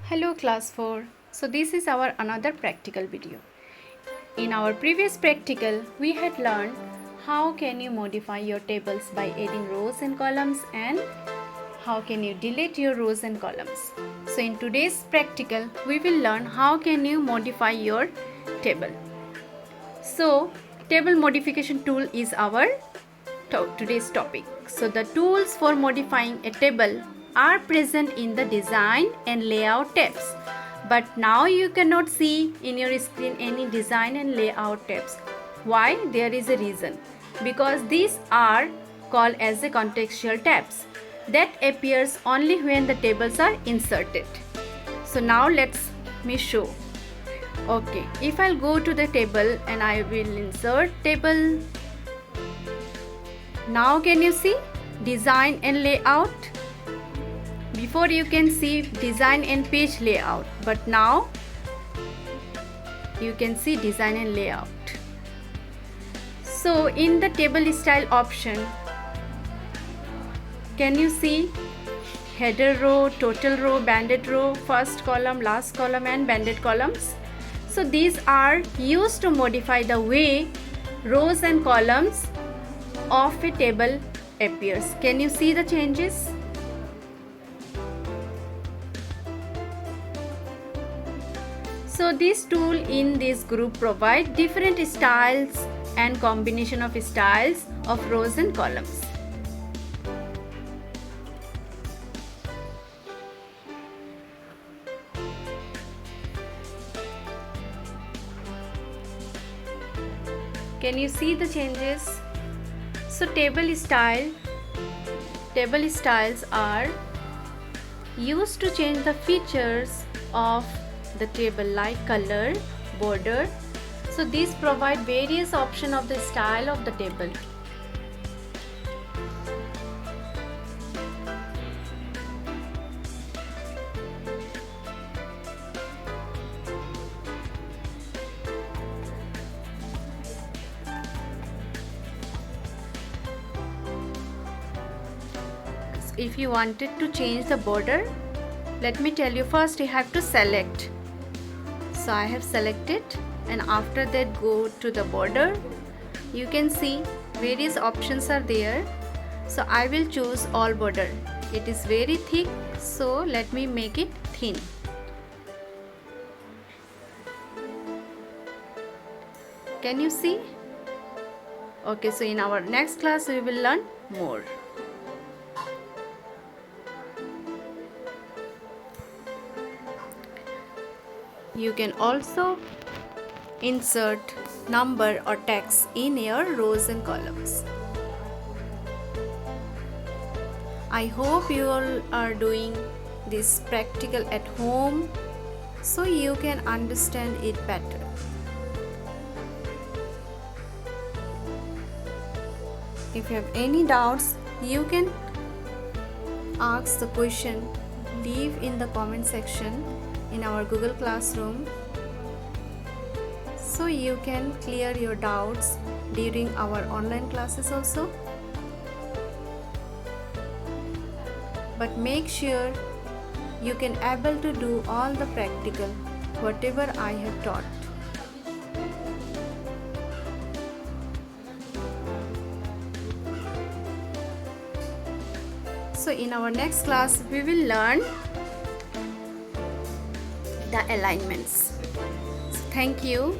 Hello class 4. So this is our another practical video. In our previous practical, we had learned how can you modify your tables by adding rows and columns and how can you delete your rows and columns. So in today's practical, we will learn how can you modify your table. So table modification tool is our today's topic. So the tools for modifying a table are present in the design and layout tabs, but now you cannot see in your screen any design and layout tabs. Why? There is a reason, because these are called as the contextual tabs that appears only when the tables are inserted. So now let's me show. Okay, if I'll go to the table and I will insert table. Now can you see design and layout? Before you can see design and page layout, but now you can see design and layout. So in the table style option, can you see header row, total row, banded row, first column, last column and banded columns? So these are used to modify the way rows and columns of a table appears. Can you see the changes? So this tool in this group provide different styles and combination of styles of rows and columns. Can you see the changes? So table styles are used to change the features of the table like color, border. So these provide various options of the style of the table. If you wanted to change the border, let me tell you, first you have to select. So I have selected, and after that go to the border. You can see various options are there. So I will choose all border. It is very thick, so let me make it thin. Can you see? Okay, so in our next class we will learn more. You can also insert number or text in your rows and columns. I hope you all are doing this practical at home so you can understand it better. If you have any doubts, you can ask the question, leave in the comment section in our Google Classroom, so you can clear your doubts during our online classes also. But make sure you can able to do all the practical whatever I have taught. So in our next class we will learn the alignments. So thank you.